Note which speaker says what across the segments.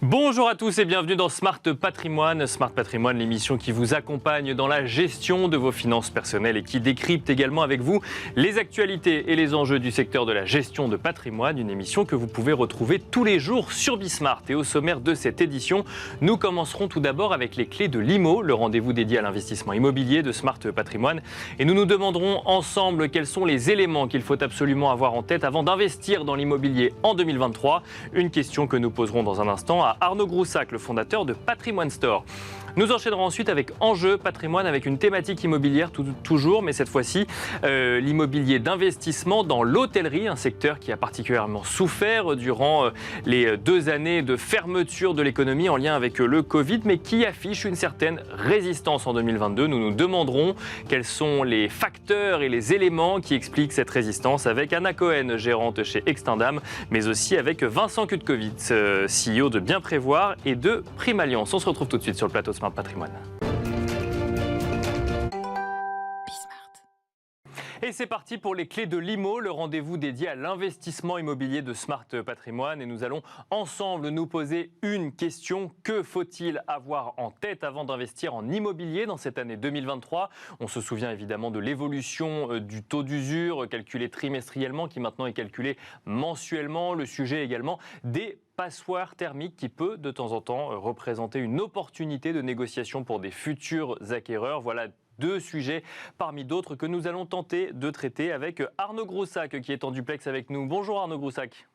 Speaker 1: Bonjour à tous et bienvenue dans Smart Patrimoine. Smart Patrimoine, l'émission qui vous accompagne dans la gestion de vos finances personnelles et qui décrypte également avec vous les actualités et les enjeux du secteur de la gestion de patrimoine. Une émission que vous pouvez retrouver tous les jours sur Bismart. Et au sommaire de cette édition, nous commencerons tout d'abord avec les clés de l'IMO, le rendez-vous dédié à l'investissement immobilier de Smart Patrimoine. Et nous nous demanderons ensemble quels sont les éléments qu'il faut absolument avoir en tête avant d'investir dans l'immobilier en 2023. Une question que nous poserons dans un instant à Arnaud Groussac, le fondateur de Patrimoine Store. Nous enchaînerons ensuite avec Enjeu Patrimoine, avec une thématique immobilière toujours, mais cette fois-ci l'immobilier d'investissement dans l'hôtellerie, un secteur qui a particulièrement souffert durant les 2 années de fermeture de l'économie en lien avec le Covid, mais qui affiche une certaine résistance en 2022. Nous nous demanderons quels sont les facteurs et les éléments qui expliquent cette résistance avec Anna Cohen, gérante chez Extendam, mais aussi avec Vincent Kutkovitz, CEO de Bien Prévoir et de Prime Alliance. On se retrouve tout de suite sur le plateau Smart Patrimoine. Et c'est parti pour les clés de l'IMO, le rendez-vous dédié à l'investissement immobilier de Smart Patrimoine. Et nous allons ensemble nous poser une question. Que faut-il avoir en tête avant d'investir en immobilier dans cette année 2023 ? On se souvient évidemment de l'évolution du taux d'usure calculé trimestriellement qui maintenant est calculé mensuellement. Le sujet également des passoire thermique qui peut de temps en temps représenter une opportunité de négociation pour des futurs acquéreurs. Voilà 2 sujets parmi d'autres que nous allons tenter de traiter avec Arnaud Groussac qui est en duplex avec nous. Bonjour Arnaud Groussac.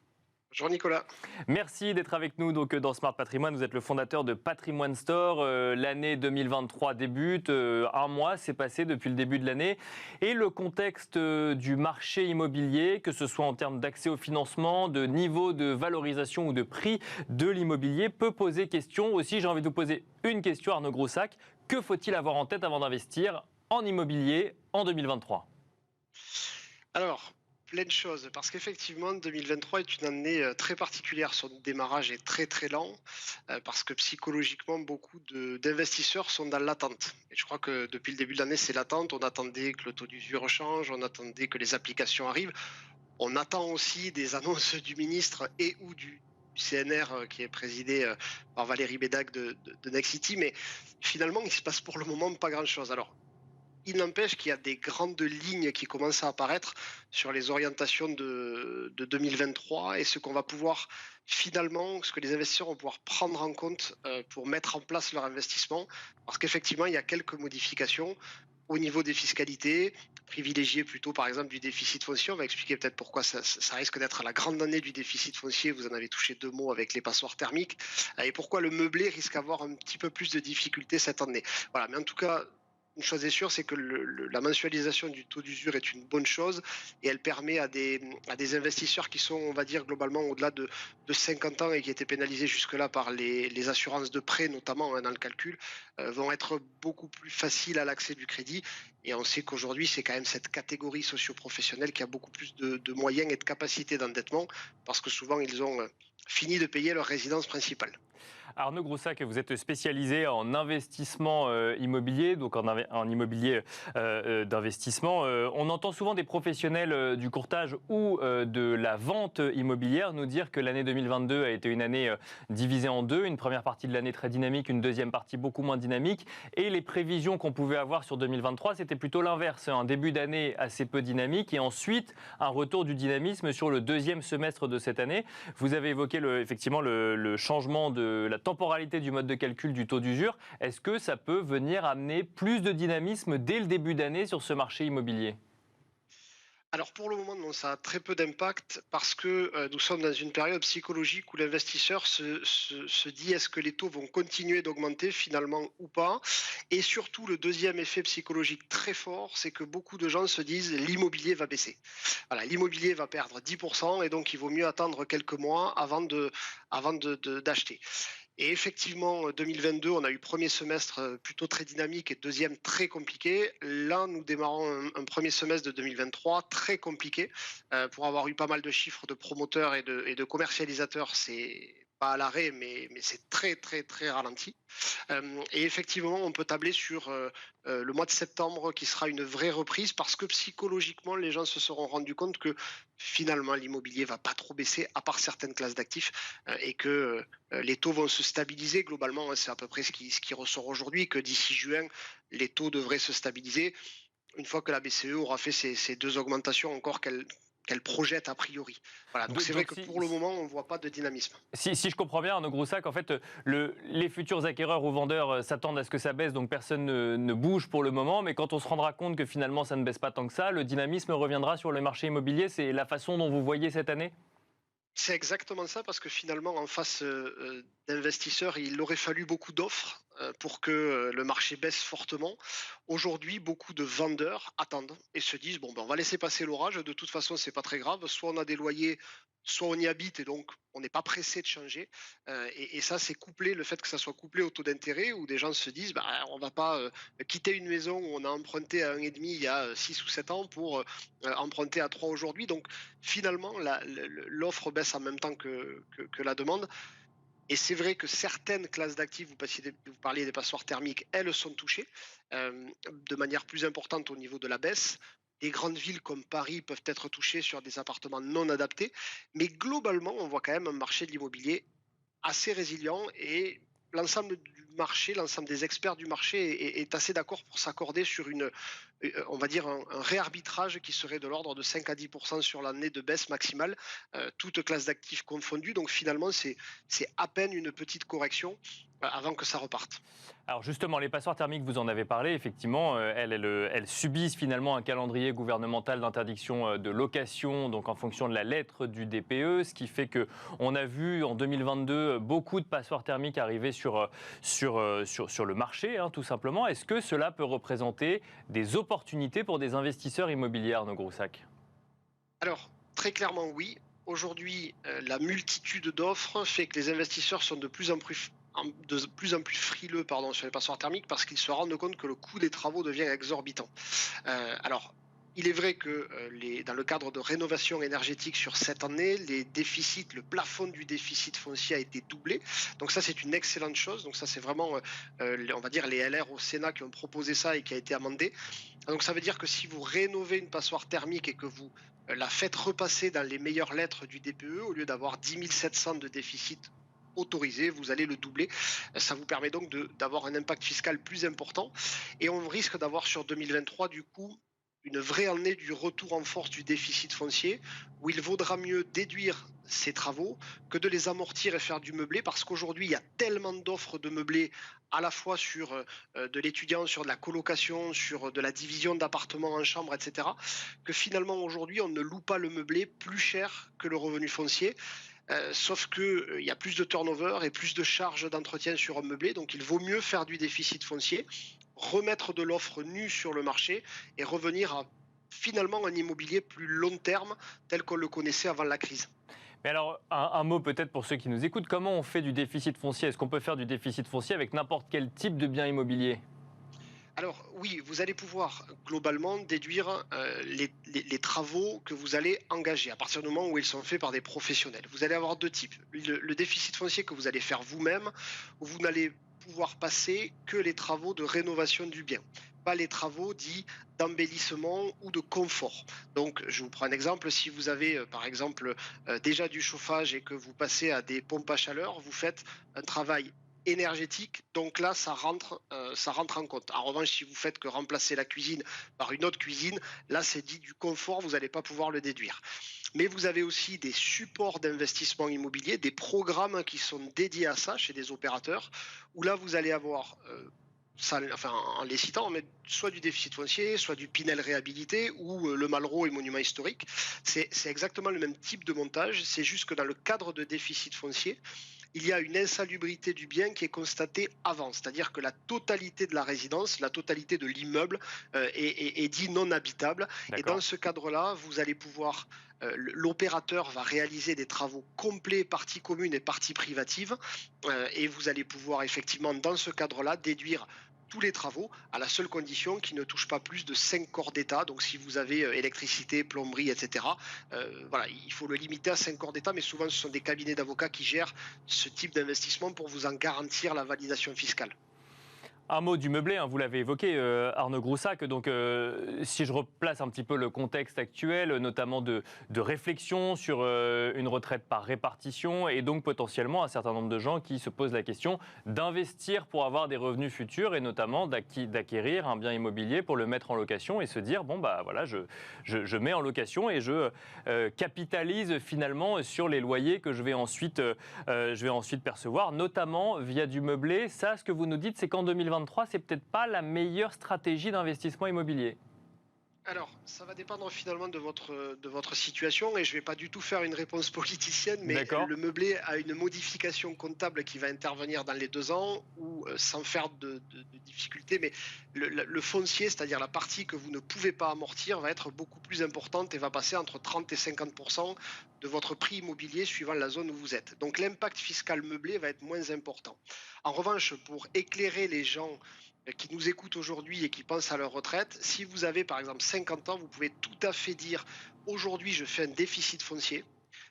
Speaker 2: Bonjour Nicolas.
Speaker 1: Merci d'être avec nous donc, dans Smart Patrimoine. Vous êtes le fondateur de Patrimoine Store. L'année 2023 débute. Un mois s'est passé depuis le début de l'année. Et le contexte du marché immobilier, que ce soit en termes d'accès au financement, de niveau de valorisation ou de prix de l'immobilier, peut poser question. Aussi, j'ai envie de vous poser une question, Arnaud Groussac. Que faut-il avoir en tête avant d'investir en immobilier en 2023 ?
Speaker 2: Alors, plein de choses, parce qu'effectivement, 2023 est une année très particulière. Son démarrage est très très lent, parce que psychologiquement, beaucoup d'investisseurs sont dans l'attente. Et je crois que depuis le début de l'année, c'est l'attente. On attendait que le taux d'usure change, on attendait que les applications arrivent. On attend aussi des annonces du ministre et ou du CNR qui est présidé par Valérie Bédague de Nexity, mais finalement, il se passe pour le moment pas grand-chose. Alors, il n'empêche qu'il y a des grandes lignes qui commencent à apparaître sur les orientations de 2023 et ce qu'on va pouvoir finalement, ce que les investisseurs vont pouvoir prendre en compte pour mettre en place leur investissement. Parce qu'effectivement, il y a quelques modifications au niveau des fiscalités, privilégier plutôt par exemple du déficit foncier. On va expliquer peut-être pourquoi ça risque d'être la grande année du déficit foncier. Vous en avez touché 2 mots avec les passoires thermiques et pourquoi le meublé risque d'avoir un petit peu plus de difficultés cette année. Voilà, mais en tout cas, une chose est sûre, c'est que la mensualisation du taux d'usure est une bonne chose et elle permet à des investisseurs qui sont, on va dire, globalement au-delà de 50 ans et qui étaient pénalisés jusque-là par les assurances de prêt, notamment dans le calcul, vont être beaucoup plus faciles à l'accès du crédit. Et on sait qu'aujourd'hui, c'est quand même cette catégorie socio-professionnelle qui a beaucoup plus de moyens et de capacités d'endettement parce que souvent, ils ont fini de payer leur résidence principale.
Speaker 1: Arnaud Groussac, vous êtes spécialisé en investissement immobilier, donc en immobilier d'investissement. On entend souvent des professionnels du courtage ou de la vente immobilière nous dire que l'année 2022 a été une année divisée en 2, une première partie de l'année très dynamique, une deuxième partie beaucoup moins dynamique. Et les prévisions qu'on pouvait avoir sur 2023, c'était plutôt l'inverse, un début d'année assez peu dynamique et ensuite un retour du dynamisme sur le 2e semestre de cette année. Vous avez évoqué effectivement le changement de la temporalité du mode de calcul du taux d'usure. Est-ce que ça peut venir amener plus de dynamisme dès le début d'année sur ce marché immobilier ?
Speaker 2: Alors pour le moment, non, ça a très peu d'impact parce que nous sommes dans une période psychologique où l'investisseur se dit est-ce que les taux vont continuer d'augmenter finalement ou pas. Et surtout, le deuxième effet psychologique très fort, c'est que beaucoup de gens se disent l'immobilier va baisser. Voilà, l'immobilier va perdre 10% et donc il vaut mieux attendre quelques mois avant d'acheter. Et effectivement, 2022, on a eu premier semestre plutôt très dynamique et deuxième très compliqué. Là, nous démarrons un premier semestre de 2023 très compliqué. Pour avoir eu pas mal de chiffres de promoteurs et de commercialisateurs, c'est pas à l'arrêt, mais c'est très très très ralenti. Et effectivement, on peut tabler sur le mois de septembre qui sera une vraie reprise parce que psychologiquement, les gens se seront rendus compte que finalement, l'immobilier va pas trop baisser à part certaines classes d'actifs et que les taux vont se stabiliser globalement. Hein, c'est à peu près ce qui ressort aujourd'hui, que d'ici juin, les taux devraient se stabiliser une fois que la BCE aura fait ces deux augmentations encore qu'elle projette a priori. Voilà, donc c'est vrai
Speaker 1: Donc
Speaker 2: que pour le moment, on ne voit pas de dynamisme.
Speaker 1: si je comprends bien, Arnaud Groussac, en fait, les futurs acquéreurs ou vendeurs s'attendent à ce que ça baisse, donc personne ne bouge pour le moment. Mais quand on se rendra compte que finalement ça ne baisse pas tant que ça, le dynamisme reviendra sur le marché immobilier. C'est la façon dont vous voyez cette année?
Speaker 2: C'est exactement ça, parce que finalement, en face d'investisseurs, il aurait fallu beaucoup d'offres pour que le marché baisse fortement. Aujourd'hui, beaucoup de vendeurs attendent et se disent, bon, ben, on va laisser passer l'orage, de toute façon, c'est pas très grave, soit on a des loyers, soit on y habite, et donc on n'est pas pressé de changer. Et ça, c'est couplé, le fait que ça soit couplé au taux d'intérêt, où des gens se disent, bah, on va pas quitter une maison où on a emprunté à 1,5 il y a 6 ou 7 ans pour emprunter à 3 aujourd'hui. Donc finalement, l'offre baisse en même temps que la demande. Et c'est vrai que certaines classes d'actifs, vous parliez des passoires thermiques, elles sont touchées de manière plus importante au niveau de la baisse. Des grandes villes comme Paris peuvent être touchées sur des appartements non adaptés. Mais globalement, on voit quand même un marché de l'immobilier assez résilient et l'ensemble du marché, l'ensemble des experts du marché est assez d'accord pour s'accorder sur on va dire un réarbitrage qui serait de l'ordre de 5 à 10% sur l'année de baisse maximale, toutes classes d'actifs confondues. Donc finalement, c'est à peine une petite correction avant que ça reparte.
Speaker 1: Alors justement, les passoires thermiques, vous en avez parlé, effectivement, elles subissent finalement un calendrier gouvernemental d'interdiction de location, donc en fonction de la lettre du DPE, ce qui fait qu'on a vu en 2022 beaucoup de passoires thermiques arriver sur le marché, hein, tout simplement. Est-ce que cela peut représenter des opportunités pour des investisseurs immobiliers, Arnaud Groussac?
Speaker 2: Alors, très clairement, oui. Aujourd'hui, la multitude d'offres fait que les investisseurs sont de plus en plus frileux sur les passoires thermiques parce qu'ils se rendent compte que le coût des travaux devient exorbitant. Alors, il est vrai que dans le cadre de rénovation énergétique sur cette année, le plafond du déficit foncier a été doublé. Donc ça, c'est une excellente chose. Donc ça, c'est vraiment, on va dire, les LR au Sénat qui ont proposé ça et qui a été amendé. Donc ça veut dire que si vous rénovez une passoire thermique et que vous la faites repasser dans les meilleures lettres du DPE, au lieu d'avoir 10 700 de déficit autorisé, vous allez le doubler. Ça vous permet donc d'avoir un impact fiscal plus important. Et on risque d'avoir sur 2023, du coup, une vraie année du retour en force du déficit foncier, où il vaudra mieux déduire ces travaux que de les amortir et faire du meublé, parce qu'aujourd'hui, il y a tellement d'offres de meublé, à la fois sur de l'étudiant, sur de la colocation, sur de la division d'appartements en chambres, etc., que finalement, aujourd'hui, on ne loue pas le meublé plus cher que le revenu foncier. Sauf qu'il y a plus de turnover et plus de charges d'entretien sur un meublé, donc il vaut mieux faire du déficit foncier, remettre de l'offre nue sur le marché et revenir à finalement un immobilier plus long terme tel qu'on le connaissait avant la crise.
Speaker 1: Mais alors, un mot peut-être pour ceux qui nous écoutent, comment on fait du déficit foncier? Est-ce qu'on peut faire du déficit foncier avec n'importe quel type de bien immobilier?
Speaker 2: Alors oui, vous allez pouvoir globalement déduire les travaux que vous allez engager à partir du moment où ils sont faits par des professionnels. Vous allez avoir deux types. Le déficit foncier que vous allez faire vous-même, où vous n'allez pouvoir passer que les travaux de rénovation du bien, pas les travaux dits d'embellissement ou de confort. Donc je vous prends un exemple, si vous avez par exemple déjà du chauffage et que vous passez à des pompes à chaleur, vous faites un travail énergétique, donc là ça rentre en compte. En revanche, si vous faites que remplacer la cuisine par une autre cuisine, là c'est dit du confort, vous n'allez pas pouvoir le déduire. Mais vous avez aussi des supports d'investissement immobilier, des programmes qui sont dédiés à ça chez des opérateurs, où là vous allez avoir en les citant, mais soit du déficit foncier, soit du Pinel réhabilité ou le Malraux et monument historique. C'est exactement le même type de montage, c'est juste que dans le cadre de déficit foncier, il y a une insalubrité du bien qui est constatée avant, c'est-à-dire que la totalité de la résidence, la totalité de l'immeuble est dit non habitable. Et dans
Speaker 1: D'accord.
Speaker 2: ce cadre-là, vous allez pouvoir, l'opérateur va réaliser des travaux complets, partie commune et partie privative, et vous allez pouvoir effectivement, dans ce cadre-là, déduire tous les travaux, à la seule condition qu'ils ne touchent pas plus de 5 corps d'État. Donc si vous avez électricité, plomberie, etc., voilà, il faut le limiter à 5 corps d'État, mais souvent ce sont des cabinets d'avocats qui gèrent ce type d'investissement pour vous en garantir la validation fiscale.
Speaker 1: Un mot du meublé, vous l'avez évoqué, Arnaud Groussac. Donc, si je replace un petit peu le contexte actuel, notamment de réflexion sur une retraite par répartition, et donc potentiellement un certain nombre de gens qui se posent la question d'investir pour avoir des revenus futurs, et notamment d'acquérir un bien immobilier pour le mettre en location et se dire bon bah voilà, je mets en location et je capitalise finalement sur les loyers que je vais ensuite percevoir, notamment via du meublé. Ça, ce que vous nous dites, c'est qu'en 2023, c'est peut-être pas la meilleure stratégie d'investissement immobilier.
Speaker 2: Alors, ça va dépendre finalement de votre situation et je ne vais pas du tout faire une réponse politicienne, mais le meublé a une modification comptable qui va intervenir dans les 2 ans ou sans faire de difficulté, mais le foncier, c'est-à-dire la partie que vous ne pouvez pas amortir, va être beaucoup plus importante et va passer entre 30 et 50% de votre prix immobilier suivant la zone où vous êtes. Donc l'impact fiscal meublé va être moins important. En revanche, pour éclairer les gens qui nous écoutent aujourd'hui et qui pensent à leur retraite, si vous avez par exemple 50 ans, vous pouvez tout à fait dire aujourd'hui je fais un déficit foncier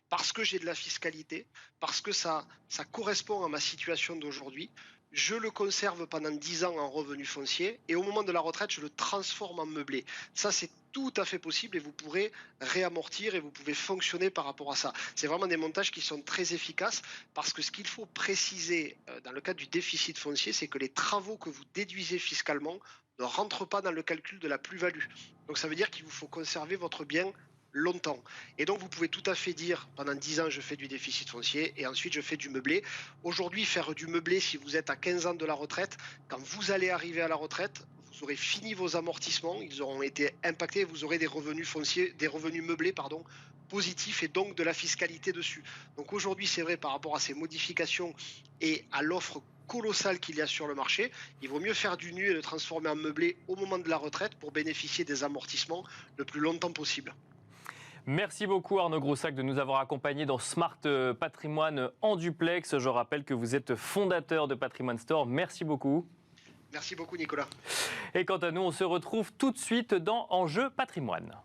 Speaker 2: parce que j'ai de la fiscalité, parce que ça correspond à ma situation d'aujourd'hui. Je le conserve pendant 10 ans en revenu foncier et au moment de la retraite, je le transforme en meublé. Ça, c'est tout à fait possible et vous pourrez réamortir et vous pouvez fonctionner par rapport à ça. C'est vraiment des montages qui sont très efficaces parce que ce qu'il faut préciser dans le cadre du déficit foncier, c'est que les travaux que vous déduisez fiscalement ne rentrent pas dans le calcul de la plus-value. Donc ça veut dire qu'il vous faut conserver votre bien longtemps. Et donc vous pouvez tout à fait dire pendant 10 ans je fais du déficit foncier et ensuite je fais du meublé. Aujourd'hui, faire du meublé si vous êtes à 15 ans de la retraite, quand vous allez arriver à la retraite, vous aurez fini vos amortissements, ils auront été impactés, vous aurez des revenus fonciers, des revenus meublés positifs et donc de la fiscalité dessus. Donc aujourd'hui, c'est vrai, par rapport à ces modifications et à l'offre colossale qu'il y a sur le marché, il vaut mieux faire du nu et le transformer en meublé au moment de la retraite pour bénéficier des amortissements le plus longtemps possible.
Speaker 1: Merci beaucoup Arnaud Groussac de nous avoir accompagnés dans Smart Patrimoine en duplex. Je rappelle que vous êtes fondateur de Patrimoine Store. Merci beaucoup.
Speaker 2: Merci beaucoup Nicolas.
Speaker 1: Et quant à nous, on se retrouve tout de suite dans Enjeu Patrimoine.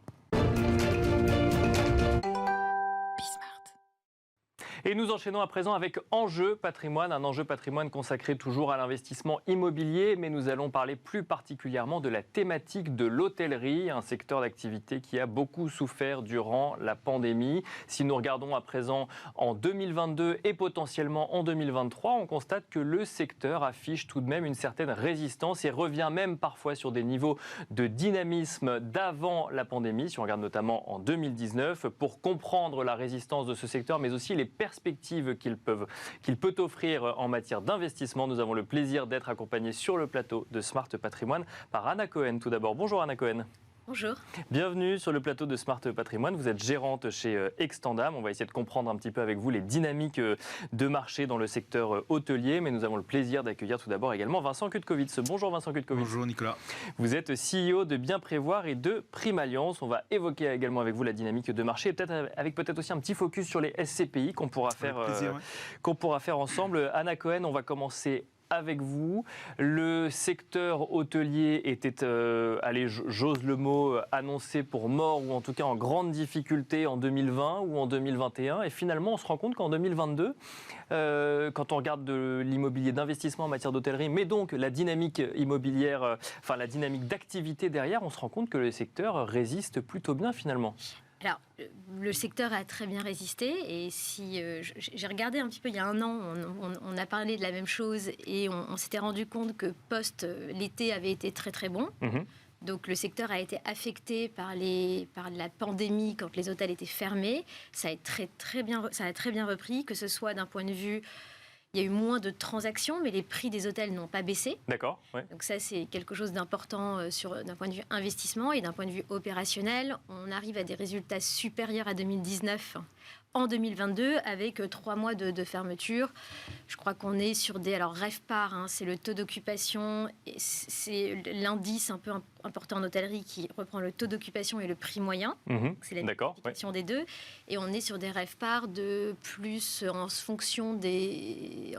Speaker 1: Et nous enchaînons à présent avec Enjeu Patrimoine, un enjeu patrimoine consacré toujours à l'investissement immobilier, mais nous allons parler plus particulièrement de la thématique de l'hôtellerie, un secteur d'activité qui a beaucoup souffert durant la pandémie. Si nous regardons à présent en 2022 et potentiellement en 2023, on constate que le secteur affiche tout de même une certaine résistance et revient même parfois sur des niveaux de dynamisme d'avant la pandémie, si on regarde notamment en 2019, pour comprendre la résistance de ce secteur, mais aussi les perspectives qu'il peut offrir en matière d'investissement. Nous avons le plaisir d'être accompagnés sur le plateau de Smart Patrimoine par Anna Cohen. Tout d'abord, bonjour Anna Cohen.
Speaker 3: Bonjour.
Speaker 1: Bienvenue sur le plateau de Smart Patrimoine. Vous êtes gérante chez Extendam. On va essayer de comprendre un petit peu avec vous les dynamiques de marché dans le secteur hôtelier. Mais nous avons le plaisir d'accueillir tout d'abord également Vincent Kutkovitz. Bonjour Vincent Kutkovitz.
Speaker 4: Bonjour Nicolas.
Speaker 1: Vous êtes CEO de Bien Prévoir et de Prime Alliance. On va évoquer également avec vous la dynamique de marché et peut-être aussi un petit focus sur les SCPI qu'on pourra faire ensemble. Anna Cohen, on va commencer avec vous. Le secteur hôtelier était, j'ose le mot, annoncé pour mort ou en tout cas en grande difficulté en 2020 ou en 2021. Et finalement, on se rend compte qu'en 2022, quand on regarde de l'immobilier d'investissement en matière d'hôtellerie, mais donc la dynamique immobilière, la dynamique d'activité derrière, on se rend compte que le secteur résiste plutôt bien finalement.
Speaker 3: Alors, le secteur a très bien résisté et si j'ai regardé un petit peu il y a un an, on a parlé de la même chose et on s'était rendu compte que l'été avait été très très bon. Donc le secteur a été affecté par la pandémie quand les hôtels étaient fermés. Ça a très bien repris, que ce soit d'un point de vue... Il y a eu moins de transactions, mais les prix des hôtels n'ont pas baissé.
Speaker 1: D'accord. Ouais.
Speaker 3: Donc ça, c'est quelque chose d'important d'un point de vue investissement et d'un point de vue opérationnel. On arrive à des résultats supérieurs à 2019 en 2022 avec 3 mois de fermeture. Je crois qu'on est sur des... Alors, RevPAR, c'est le taux d'occupation, c'est l'indice un peu important en hôtellerie qui reprend le taux d'occupation et le prix moyen. C'est la multiplication des deux. Et on est sur des RevPAR de plus en fonction des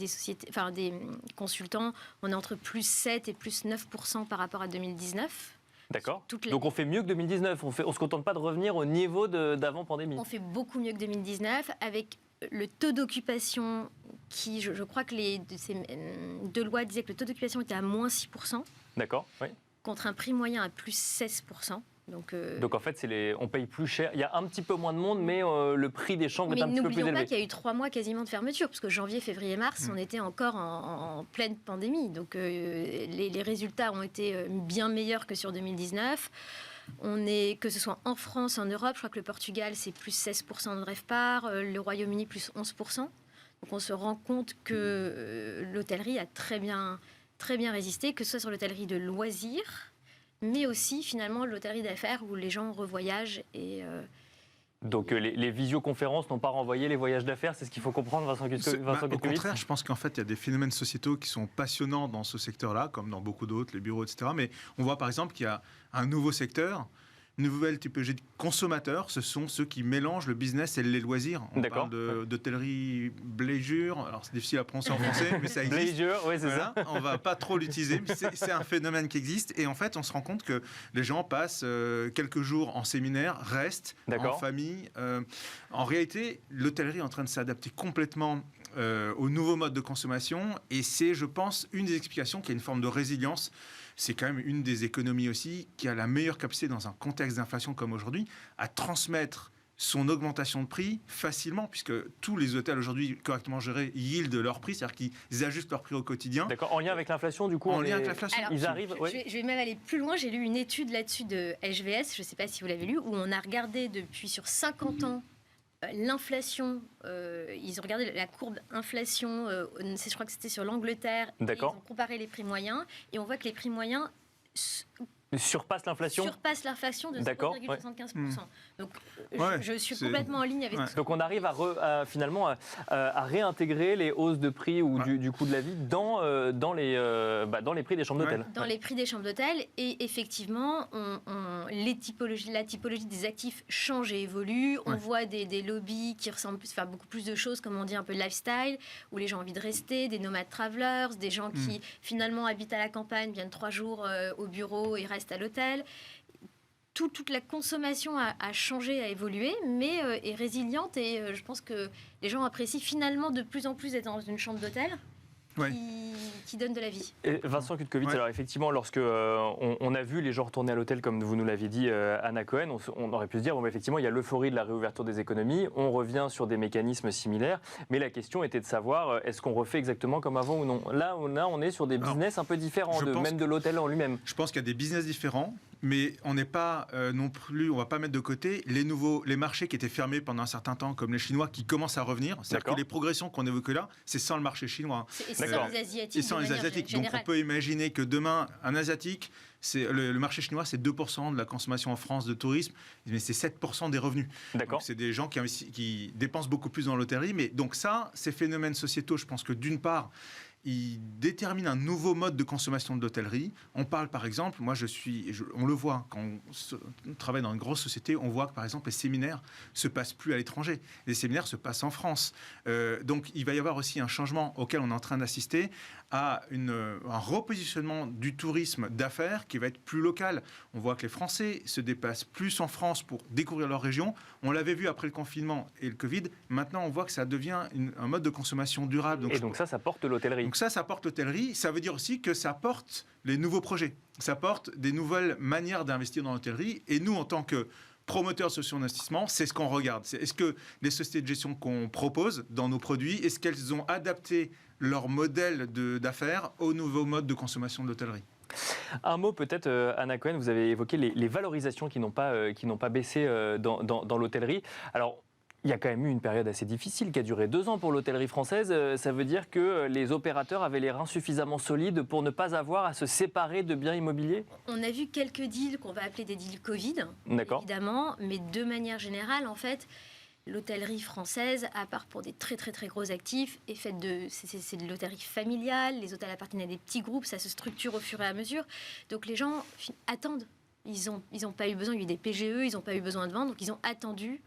Speaker 3: sociétés, enfin des consultants. On est entre plus 7 et plus 9% par rapport à 2019.
Speaker 1: D'accord. Donc on fait mieux que 2019. On se contente pas de revenir au niveau d'avant pandémie.
Speaker 3: On fait beaucoup mieux que 2019 avec le taux d'occupation qui, je crois que ces deux lois disaient que le taux d'occupation était à moins 6%.
Speaker 1: D'accord, oui.
Speaker 3: Contre un prix moyen à plus 16%. Donc
Speaker 1: en fait, on paye plus cher. Il y a un petit peu moins de monde, mais le prix des chambres est un petit peu plus élevé.
Speaker 3: Mais n'oublions pas qu'il y a eu 3 mois quasiment de fermeture, parce que janvier, février, mars, on était encore en pleine pandémie. Donc les résultats ont été bien meilleurs que sur 2019. Que ce soit en France, en Europe, je crois que le Portugal, c'est plus 16% de RevPAR, le Royaume-Uni, plus 11%. Donc on se rend compte que l'hôtellerie a très bien résisté, que ce soit sur l'hôtellerie de loisirs, mais aussi finalement l'hôtellerie d'affaires où les gens revoyagent et...
Speaker 1: Donc les visioconférences n'ont pas renvoyé les voyages d'affaires, c'est ce qu'il faut comprendre, Vincent Kutkiewicz.
Speaker 4: Au contraire, je pense qu'en fait, il y a des phénomènes sociétaux qui sont passionnants dans ce secteur-là, comme dans beaucoup d'autres, les bureaux, etc. Mais on voit par exemple qu'il y a un nouveau secteur, une nouvelle typologie de consommateurs, ce sont ceux qui mélangent le business et les loisirs. On parle d'hôtellerie Bleisure, alors c'est difficile à prononcer en français, mais ça existe.
Speaker 1: Bleisure, oui, c'est ça.
Speaker 4: On ne va pas trop l'utiliser, mais c'est un phénomène qui existe. Et en fait, on se rend compte que les gens passent quelques jours en séminaire, restent en famille. En réalité, l'hôtellerie est en train de s'adapter complètement au nouveau mode de consommation. Et c'est, je pense, une des explications qu'il y a une forme de résilience. C'est quand même une des économies aussi qui a la meilleure capacité dans un contexte d'inflation comme aujourd'hui à transmettre son augmentation de prix facilement, puisque tous les hôtels aujourd'hui correctement gérés yieldent leur prix, c'est-à-dire qu'ils ajustent leur prix au quotidien.
Speaker 1: D'accord, en lien avec l'inflation du coup.
Speaker 4: En lien avec l'inflation.
Speaker 3: Alors,
Speaker 1: ils arrivent.
Speaker 3: Je vais même aller plus loin. J'ai lu une étude là-dessus de HVS, je ne sais pas si vous l'avez lu, où on a regardé depuis sur 50 ans l'inflation, ils ont regardé la courbe inflation, je crois que c'était sur l'Angleterre, et ils ont comparé les prix moyens, et on voit que les prix moyens
Speaker 1: surpasse l'inflation
Speaker 3: de 0,75%. Donc, je suis complètement en ligne avec ça.
Speaker 1: Donc, on arrive finalement à réintégrer les hausses de prix ou du coût de la vie dans les prix des chambres d'hôtel.
Speaker 3: Dans les prix des chambres d'hôtel. Et effectivement, la typologie des actifs change et évolue. On voit des lobbies qui ressemblent beaucoup plus de choses, comme on dit, un peu lifestyle, où les gens ont envie de rester, des nomades travelers, des gens qui finalement habitent à la campagne, viennent 3 jours au bureau et restent à l'hôtel. Toute la consommation a changé, a évolué, mais est résiliente et je pense que les gens apprécient finalement de plus en plus d'être dans une chambre d'hôtel qui donne de la vie.
Speaker 1: Et Vincent Kutkiewicz, alors effectivement, lorsque on a vu les gens retourner à l'hôtel, comme vous nous l'aviez dit, Anna Cohen, on aurait pu se dire, effectivement, il y a l'euphorie de la réouverture des économies, on revient sur des mécanismes similaires, mais la question était de savoir, est-ce qu'on refait exactement comme avant ou non ? Là, on est sur des business un peu différents, même de l'hôtel en lui-même.
Speaker 4: Je pense qu'il y a des business différents, mais on n'est pas non plus, on ne va pas mettre de côté les marchés qui étaient fermés pendant un certain temps, comme les Chinois, qui commencent à revenir. C'est-à-dire que les progressions qu'on évoque là, c'est sans le marché chinois.
Speaker 3: Et sans les Asiatiques.
Speaker 4: Et sans les Asiatiques. Donc on peut imaginer que demain, un Asiatique, le marché chinois, c'est 2% de la consommation en France de tourisme, mais c'est 7% des revenus. Donc c'est des gens qui dépensent beaucoup plus dans l'hôtellerie. Mais donc ça, ces phénomènes sociétaux, je pense que d'une part, il détermine un nouveau mode de consommation de l'hôtellerie. On parle par exemple, on le voit, quand on travaille dans une grosse société, on voit que par exemple les séminaires ne se passent plus à l'étranger. Les séminaires se passent en France. Donc il va y avoir aussi un changement auquel on est en train d'assister à un repositionnement du tourisme d'affaires qui va être plus local. On voit que les Français se déplacent plus en France pour découvrir leur région. On l'avait vu après le confinement et le Covid. Maintenant, on voit que ça devient un mode de consommation durable.
Speaker 1: Donc ça porte l'hôtellerie.
Speaker 4: Donc ça porte l'hôtellerie. Ça veut dire aussi que ça porte les nouveaux projets. Ça porte des nouvelles manières d'investir dans l'hôtellerie. Et nous, en tant que promoteurs de socio-investissement, c'est ce qu'on regarde. Est-ce que les sociétés de gestion qu'on propose dans nos produits, est-ce qu'elles ont adapté leur modèle d'affaires au nouveau mode de consommation de l'hôtellerie ?
Speaker 1: Un mot peut-être, Anna Cohen, vous avez évoqué les valorisations qui n'ont pas baissé dans l'hôtellerie. Alors, il y a quand même eu une période assez difficile qui a duré 2 ans pour l'hôtellerie française. Ça veut dire que les opérateurs avaient les reins suffisamment solides pour ne pas avoir à se séparer de biens immobiliers ?
Speaker 3: On a vu quelques deals qu'on va appeler des deals Covid, évidemment, mais de manière générale, en fait, l'hôtellerie française, à part pour des très très très gros actifs, est faite c'est de l'hôtellerie familiale. Les hôtels appartiennent à des petits groupes, ça se structure au fur et à mesure. Donc les gens attendent. Ils ont pas eu besoin, il y a eu des PGE, ils n'ont pas eu besoin de vendre, donc ils ont attendu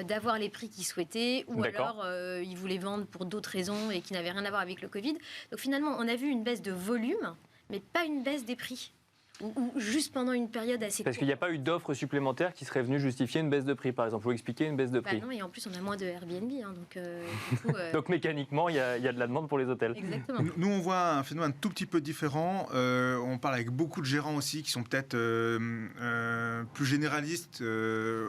Speaker 3: d'avoir les prix qu'ils souhaitaient, ou alors ils voulaient vendre pour d'autres raisons et qui n'avaient rien à voir avec le Covid. Donc finalement, on a vu une baisse de volume, mais pas une baisse des prix. Ou juste pendant une période assez courte.
Speaker 1: Parce qu'il n'y a pas eu d'offres supplémentaires qui seraient venues justifier une baisse de prix, par exemple. Vous expliquer une baisse de prix.
Speaker 3: Non, et en plus, on a moins de Airbnb. Donc, du coup,
Speaker 1: donc mécaniquement, il y a de la demande pour les hôtels.
Speaker 3: Exactement.
Speaker 4: Nous, on voit un phénomène un tout petit peu différent. On parle avec beaucoup de gérants aussi qui sont peut-être plus généralistes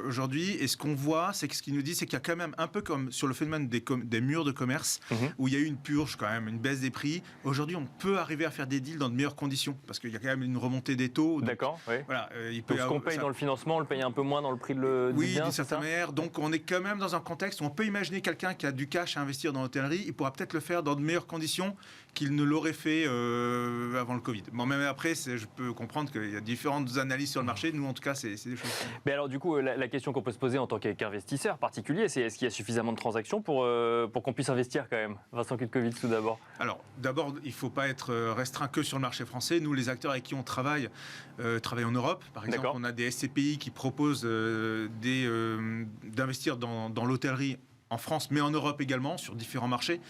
Speaker 4: aujourd'hui. Et ce qu'on voit, c'est que ce qu'ils nous disent, c'est qu'il y a quand même un peu comme sur le phénomène des murs de commerce, où il y a eu une purge quand même, une baisse des prix. Aujourd'hui, on peut arriver à faire des deals dans de meilleures conditions parce qu'il y a quand même une remontée des taux.
Speaker 1: D'accord, oui.
Speaker 4: Voilà,
Speaker 1: donc ce qu'on paye dans le financement, on le paye un peu moins dans le prix du bien.
Speaker 4: Oui, d'une certaine manière. Donc on est quand même dans un contexte où on peut imaginer quelqu'un qui a du cash à investir dans l'hôtellerie, il pourra peut-être le faire dans de meilleures conditions qu'il ne l'aurait fait avant le Covid. Bon, même après, je peux comprendre qu'il y a différentes analyses sur le marché. Nous, en tout cas, c'est des choses.
Speaker 1: Mais alors, du coup, la question qu'on peut se poser en tant qu'investisseur particulier, c'est est-ce qu'il y a suffisamment de transactions pour qu'on puisse investir quand même? Vincent Kutkovitz, tout d'abord.
Speaker 4: Alors, d'abord, il ne faut pas être restreint que sur le marché français. Nous, les acteurs avec qui on travaille en Europe. Par exemple, on a des SCPI qui proposent d'investir dans l'hôtellerie en France, mais en Europe également, sur différents marchés.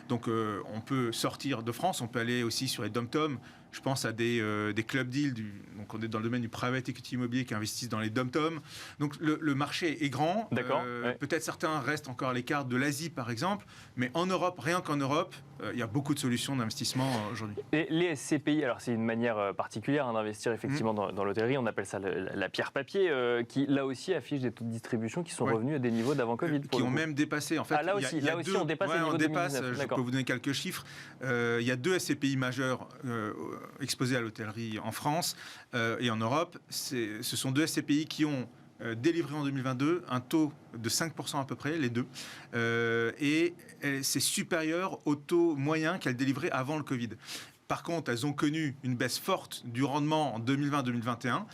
Speaker 4: Donc, on peut sortir de France, on peut aller aussi sur les dom-tom. Je pense à des club deals, donc on est dans le domaine du private equity immobilier qui investissent dans les dom-tom. Donc le marché est grand. Peut-être certains restent encore à l'écart de l'Asie, par exemple, mais en Europe, rien qu'en Europe, il y a beaucoup de solutions d'investissement aujourd'hui.
Speaker 1: Et les SCPI, alors c'est une manière particulière d'investir effectivement dans l'hôtellerie, on appelle ça la pierre papier, qui là aussi affiche des taux de distribution qui sont revenus à des niveaux d'avant Covid.
Speaker 4: Qui ont même dépassé. En fait,
Speaker 1: là aussi, on dépasse les niveaux de 2019.
Speaker 4: Je peux vous donner quelques chiffres. Il y a 2 SCPI majeurs exposés à l'hôtellerie en France et en Europe. Ce sont 2 SCPI qui ont délivré en 2022 un taux de 5% à peu près, les deux. Et c'est supérieur au taux moyen qu'elles délivraient avant le Covid. Par contre, elles ont connu une baisse forte du rendement en 2020-2021.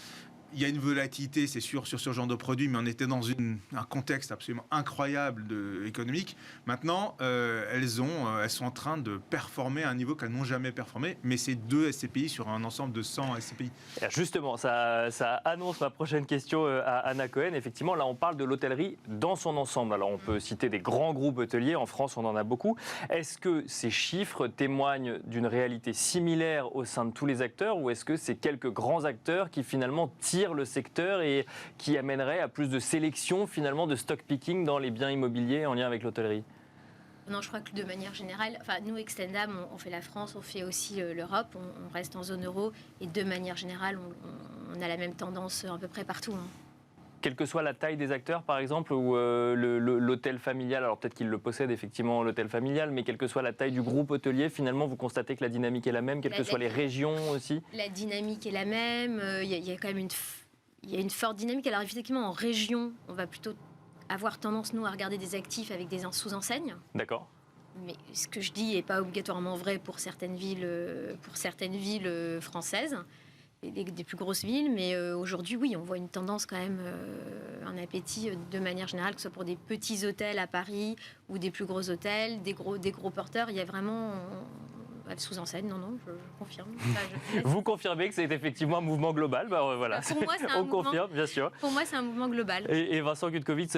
Speaker 4: Il y a une volatilité, c'est sûr, sur ce genre de produit, mais on était dans un contexte absolument incroyable économique. Maintenant, elles sont en train de performer à un niveau qu'elles n'ont jamais performé, mais c'est 2 SCPI sur un ensemble de 100 SCPI.
Speaker 1: Justement, ça annonce ma prochaine question à Anna Cohen. Effectivement, là, on parle de l'hôtellerie dans son ensemble. Alors, on peut citer des grands groupes hôteliers. En France, on en a beaucoup. Est-ce que ces chiffres témoignent d'une réalité similaire au sein de tous les acteurs, ou est-ce que c'est quelques grands acteurs qui, finalement, tirent le secteur et qui amènerait à plus de sélection finalement de stock picking dans les biens immobiliers en lien avec l'hôtellerie?
Speaker 3: Non, je crois que de manière générale, nous, Extendam, on fait la France, on fait aussi l'Europe, on reste en zone euro et de manière générale, on a la même tendance à peu près partout.
Speaker 1: Quelle que soit la taille des acteurs, par exemple, ou l'hôtel familial, alors peut-être qu'il le possède effectivement, l'hôtel familial, mais quelle que soit la taille du groupe hôtelier, finalement, vous constatez que la dynamique est la même, quelles que soient les régions aussi? La
Speaker 3: dynamique est la même, il y a quand même une forte dynamique. Alors effectivement, en région, on va plutôt avoir tendance, nous, à regarder des actifs avec des sous-enseignes.
Speaker 1: D'accord.
Speaker 3: Mais ce que je dis n'est pas obligatoirement vrai pour certaines villes françaises. Des plus grosses villes, mais aujourd'hui, oui, on voit une tendance quand même, un appétit de manière générale, que ce soit pour des petits hôtels à Paris ou des plus gros hôtels, des gros porteurs. Il y a vraiment sous-enseigne, non, je confirme.
Speaker 1: Vous confirmez que c'est effectivement un mouvement global? Voilà.
Speaker 3: Pour moi, c'est un mouvement,
Speaker 1: confirme, bien sûr.
Speaker 3: Pour moi, c'est un mouvement global.
Speaker 1: Et Vincent Kutkovitz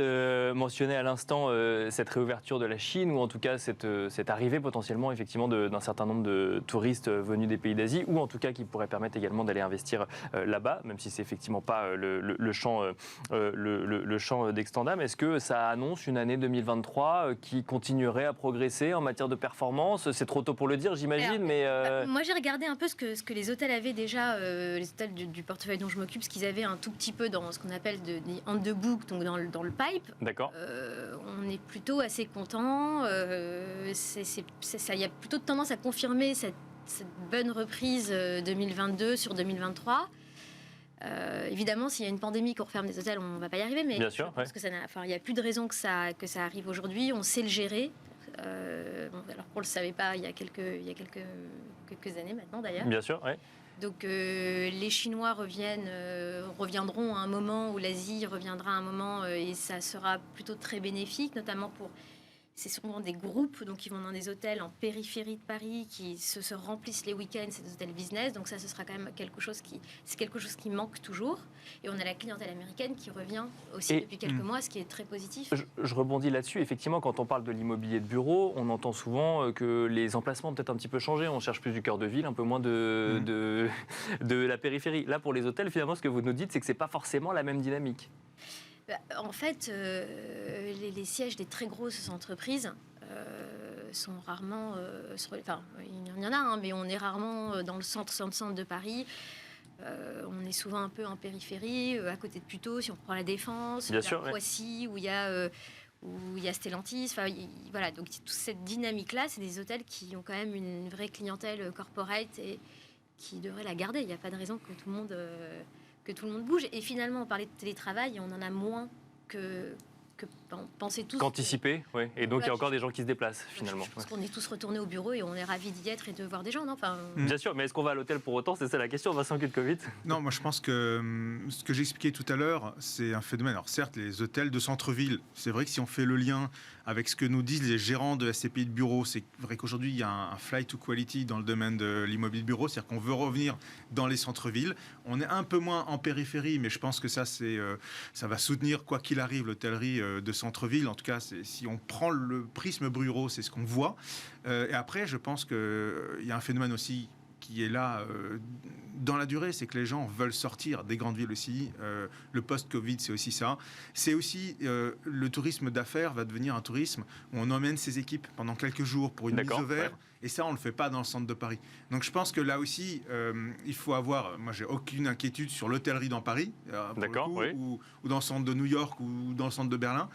Speaker 1: mentionnait à l'instant cette réouverture de la Chine, ou en tout cas cette arrivée potentiellement effectivement d'un certain nombre de touristes venus des pays d'Asie, ou en tout cas qui pourrait permettre également d'aller investir là-bas, même si c'est effectivement pas le champ d'Extendam. Est-ce que ça annonce une année 2023 qui continuerait à progresser en matière de performance? C'est trop tôt pour le dire, j'imagine.
Speaker 3: Moi, j'ai regardé un peu ce que les hôtels avaient déjà, les hôtels du portefeuille dont je m'occupe, ce qu'ils avaient un tout petit peu dans ce qu'on appelle des on the book, donc dans le pipe.
Speaker 1: D'accord.
Speaker 3: On est plutôt assez content. Il y a plutôt de tendance à confirmer cette bonne reprise 2022 sur 2023. Évidemment, s'il y a une pandémie qu'on referme des hôtels, on ne va pas y arriver. Mais
Speaker 1: bien sûr,
Speaker 3: parce que il n'y a plus de raison que ça arrive aujourd'hui. On sait le gérer. Alors qu'on ne le savait pas il y a quelques années maintenant d'ailleurs.
Speaker 1: Bien sûr, oui.
Speaker 3: Donc les Chinois reviendront à un moment, où l'Asie reviendra à un moment, et ça sera plutôt très bénéfique, notamment pour... C'est souvent des groupes donc, qui vont dans des hôtels en périphérie de Paris, qui se remplissent les week-ends, c'est des hôtels business. Donc ça, ce sera quand même quelque chose qui manque toujours. Et on a la clientèle américaine qui revient aussi depuis quelques mois, ce qui est très positif.
Speaker 1: Je rebondis là-dessus. Effectivement, quand on parle de l'immobilier de bureau, on entend souvent que les emplacements ont peut-être un petit peu changé. On cherche plus du cœur de ville, un peu moins de la périphérie. Là, pour les hôtels, finalement, ce que vous nous dites, c'est que ce n'est pas forcément la même dynamique.
Speaker 3: En fait, les sièges des très grosses entreprises sont rarement... il y en a, mais on est rarement dans le centre de Paris. On est souvent un peu en périphérie, à côté de Puteaux, si on prend la Défense, Poissy, où il y a Stellantis. Voilà, donc toute cette dynamique-là, c'est des hôtels qui ont quand même une vraie clientèle corporate et qui devraient la garder. Il n'y a pas de raison que tout le monde bouge. Et finalement, on parlait de télétravail, et on en a moins que pensait tous.
Speaker 1: Qu'anticiper, oui. Et donc, il y a encore des gens qui se déplacent, finalement.
Speaker 3: Je pense qu'on est tous retournés au bureau et on est ravis d'y être et de voir des gens, non
Speaker 1: Bien sûr, mais est-ce qu'on va à l'hôtel pour autant? C'est ça la question, Vincent Kutkovitz.
Speaker 4: Non, moi je pense que ce que j'expliquais tout à l'heure, c'est un phénomène. Alors certes, les hôtels de centre-ville, c'est vrai que si on fait le lien avec ce que nous disent les gérants de SCPI de bureau, c'est vrai qu'aujourd'hui, il y a un flight to quality dans le domaine de l'immobilier de bureau, c'est-à-dire qu'on veut revenir dans les centres-villes. On est un peu moins en périphérie, mais je pense que ça va soutenir, quoi qu'il arrive, l'hôtellerie de centre-ville. En tout cas, si on prend le prisme bureau, c'est ce qu'on voit. Et après, je pense qu'il y a un phénomène aussi qui est là dans la durée, c'est que les gens veulent sortir des grandes villes aussi. Le post-Covid, c'est aussi ça. C'est aussi le tourisme d'affaires va devenir un tourisme où on emmène ses équipes pendant quelques jours pour une mise au vert. Ouais. Et ça, on ne le fait pas dans le centre de Paris. Donc je pense que là aussi, il faut avoir... Moi, j'ai aucune inquiétude sur l'hôtellerie dans Paris, ou dans le centre de New York, ou dans le centre de Berlin.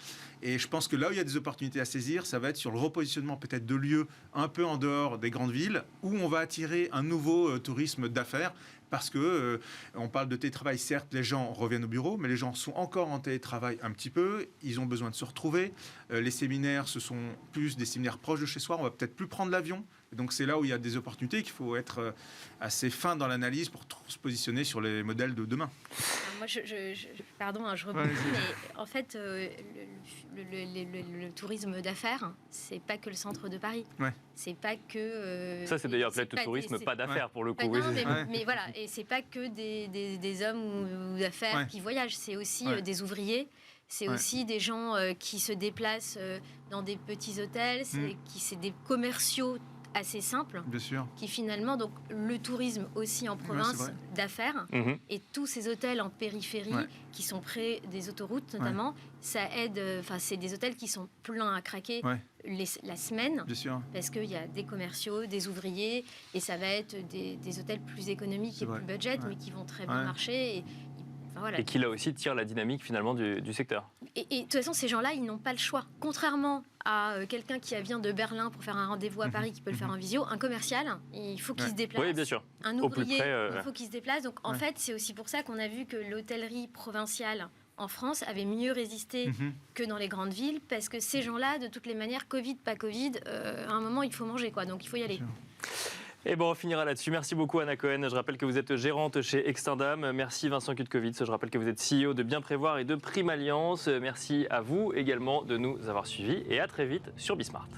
Speaker 4: Et je pense que là où il y a des opportunités à saisir, ça va être sur le repositionnement peut-être de lieux un peu en dehors des grandes villes, où on va attirer un nouveau tourisme d'affaires. Parce que on parle de télétravail, certes, les gens reviennent au bureau, mais les gens sont encore en télétravail un petit peu. Ils ont besoin de se retrouver. Les séminaires, ce sont plus des séminaires proches de chez soi. On va peut-être plus prendre l'avion. Donc c'est là où il y a des opportunités qu'il faut être assez fin dans l'analyse pour se positionner sur les modèles de demain.
Speaker 3: Moi, pardon, je rebondis, mais en fait, le tourisme d'affaires, c'est pas que le centre de Paris. Ouais. C'est pas que...
Speaker 1: ça, c'est d'ailleurs peut-être le tourisme, pas d'affaires pour le coup.
Speaker 3: Non, mais voilà, et c'est pas que des hommes ou d'affaires qui voyagent, c'est aussi des ouvriers. C'est aussi des gens qui se déplacent dans des petits hôtels, c'est des commerciaux assez simple,
Speaker 4: bien sûr,
Speaker 3: qui finalement, donc le tourisme aussi en province d'affaires, et tous ces hôtels en périphérie qui sont près des autoroutes notamment, ça aide, c'est des hôtels qui sont pleins à craquer la semaine,
Speaker 4: bien sûr,
Speaker 3: parce qu'il y a des commerciaux, des ouvriers, et ça va être des hôtels plus économiques et plus budget, mais qui vont très bien marcher.
Speaker 1: Et qui là aussi tire la dynamique finalement du secteur.
Speaker 3: Et de toute façon, ces gens-là, ils n'ont pas le choix. Contrairement à quelqu'un qui vient de Berlin pour faire un rendez-vous à Paris qui peut le faire en visio, un commercial, il faut qu'il se déplace.
Speaker 1: Oui, bien sûr.
Speaker 3: Un ouvrier, il faut qu'il se déplace. Donc en fait, c'est aussi pour ça qu'on a vu que l'hôtellerie provinciale en France avait mieux résisté que dans les grandes villes, parce que ces gens-là, de toutes les manières, Covid, pas Covid, à un moment, il faut manger, quoi. Donc il faut y aller.
Speaker 1: Et bon, on finira là-dessus. Merci beaucoup Anna Cohen. Je rappelle que vous êtes gérante chez Extindam. Merci Vincent Kutkovitz. Je rappelle que vous êtes CEO de Bien Prévoir et de Prime Alliance. Merci à vous également de nous avoir suivis et à très vite sur Bismart.